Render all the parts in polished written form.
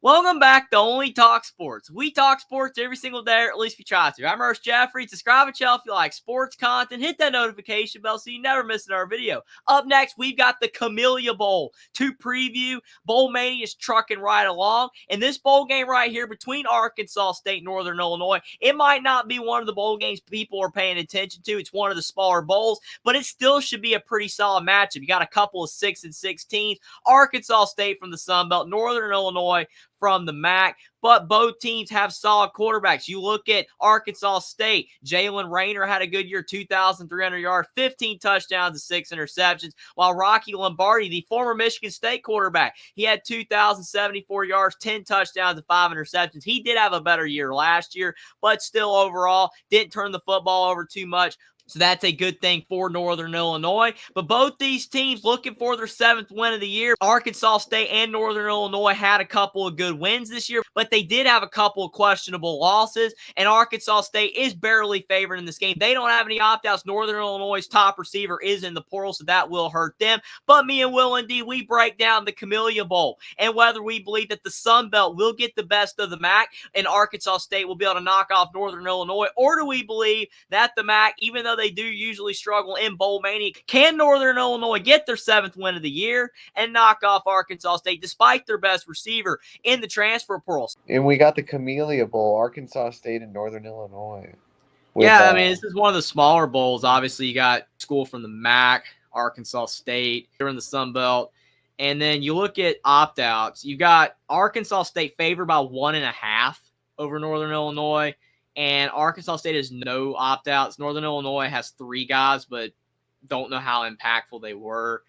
Welcome back to Only Talk Sports. We talk sports every single day, or at least we try to. I'm Ernest Jeffrey. Subscribe to the channel if you like sports content. Hit that notification bell so you never miss another video. Up next, we've got the Camellia Bowl to preview. Bowl Mania is trucking right along. And this bowl game right here between Arkansas State and Northern Illinois, it might not be one of the bowl games people are paying attention to. It's one of the smaller bowls, but it still should be a pretty solid matchup. You got a couple of 6-6 teams. Arkansas State from the Sun Belt, Northern Illinois from the MAC, but both teams have solid quarterbacks. You look at Arkansas State, Jaylen Raynor had a good year, 2,300 yards, 15 touchdowns and 6 interceptions, while Rocky Lombardi, the former Michigan State quarterback, he had 2,074 yards, 10 touchdowns and 5 interceptions. He did have a better year last year, but still overall didn't turn the football over too much. So that's a good thing for Northern Illinois. But both these teams looking for their 7th win of the year. Arkansas State and Northern Illinois had a couple of good wins this year, but they did have a couple of questionable losses, and Arkansas State is barely favored in this game. They don't have any opt-outs. Northern Illinois' top receiver is in the portal, so that will hurt them. But me and WillND, we break down the Camellia Bowl and whether we believe that the Sun Belt will get the best of the MAC and Arkansas State will be able to knock off Northern Illinois, or do we believe that the MAC, even though they do usually struggle in Bowl Mania, can Northern Illinois get their 7th win of the year and knock off Arkansas State despite their best receiver in the transfer portal? And we got the Camellia Bowl, Arkansas State and Northern Illinois. I mean, this is one of the smaller bowls. Obviously, you got school from the MAC, Arkansas State, here in the Sun Belt. And then you look at opt-outs. You got Arkansas State favored by 1.5 over Northern Illinois. And Arkansas State has no opt-outs. Northern Illinois has 3 guys, but don't know how impactful they were.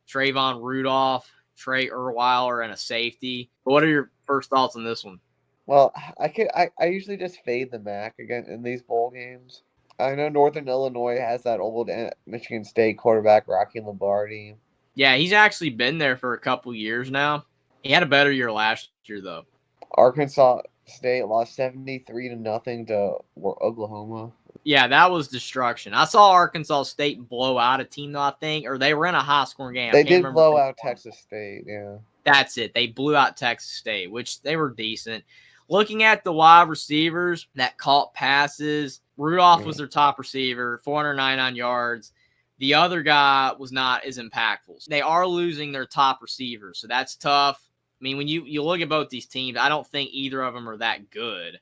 Trayvon Rudolph, Trey Erweiler, and a safety. What are your first thoughts on this one? Well, I usually just fade the MAC again in these bowl games. I know Northern Illinois has that old Michigan State quarterback, Rocky Lombardi. Yeah, he's actually been there for a couple years now. He had a better year last year, though. Arkansas State lost 73-0 to Oklahoma. Yeah, that was destruction. I saw Arkansas State blow out a team, though, I think, or they were in a high-scoring game. They did blow out Texas State, yeah. That's it. They blew out Texas State, which they were decent. Looking at the wide receivers that caught passes, Rudolph was their top receiver, 499 yards. The other guy was not as impactful. They are losing their top receivers, so that's tough. I mean, when you look at both these teams, I don't think either of them are that good.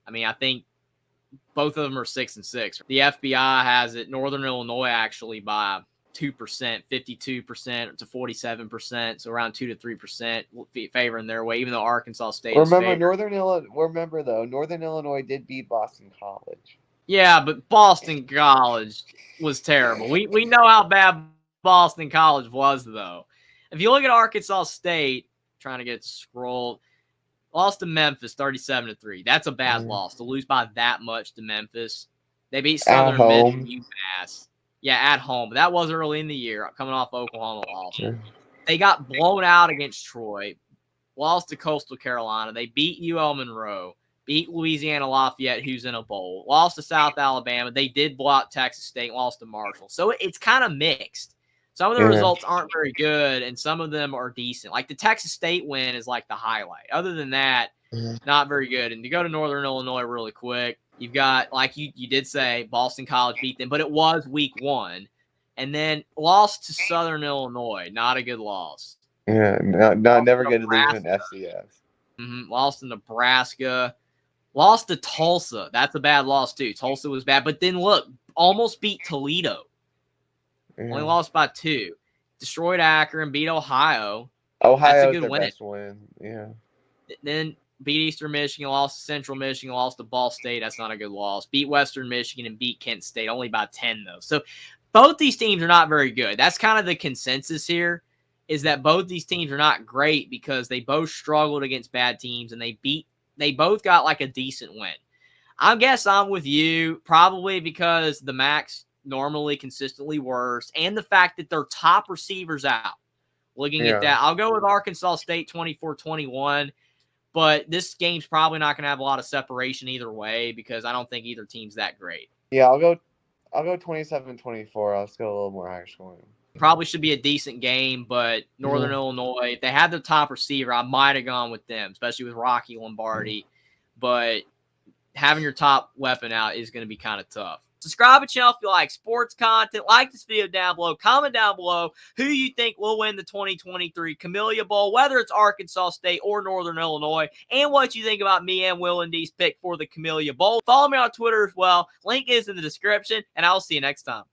I mean, I think both of them are 6-6. The FBI has it, Northern Illinois actually by 2%, 52% to 47%, so around 2 to 3% favoring their way, even though Arkansas State Northern Illinois did beat Boston College. Yeah, but Boston College was terrible. We know how bad Boston College was, though. If you look at Arkansas State, trying to get it to scroll, lost to Memphis 37-3. That's a bad loss to lose by that much to Memphis. They beat Southern Miss and UMass. Yeah, at home. But that was early in the year, coming off Oklahoma loss. They got blown out against Troy, lost to Coastal Carolina. They beat UL Monroe, beat Louisiana Lafayette, who's in a bowl, lost to South Alabama. They did blow out Texas State, lost to Marshall. So it's kind of mixed. Some of the results aren't very good, and some of them are decent. Like the Texas State win is like the highlight. Other than that, not very good. And to go to Northern Illinois really quick, you've got, like you did say, Boston College beat them, but it was week 1. And then lost to Southern Illinois. Not a good loss. Yeah, never good to lose in FCS. Lost to Nebraska. Lost to Tulsa. That's a bad loss, too. Tulsa was bad. But then, look, almost beat Toledo. Only lost by 2. Destroyed Akron, beat Ohio. Ohio's their best win. Yeah. Then beat Eastern Michigan, lost to Central Michigan, lost to Ball State. That's not a good loss. Beat Western Michigan and beat Kent State, only by 10, though. So both these teams are not very good. That's kind of the consensus here, is that both these teams are not great because they both struggled against bad teams and they both got like a decent win. I guess I'm with you, probably because the MAC's normally consistently worse, and the fact that their top receivers out. Looking at that, I'll go with Arkansas State 24-21, but this game's probably not going to have a lot of separation either way because I don't think either team's that great. Yeah, I'll go 27-24. Let's go a little more higher scoring. Probably should be a decent game, but Northern Illinois, if they had the top receiver, I might have gone with them, especially with Rocky Lombardi. But having your top weapon out is going to be kind of tough. Subscribe to the channel if you like sports content. Like this video down below. Comment down below who you think will win the 2023 Camellia Bowl, whether it's Arkansas State or Northern Illinois, and what you think about me and WillND's pick for the Camellia Bowl. Follow me on Twitter as well. Link is in the description, and I'll see you next time.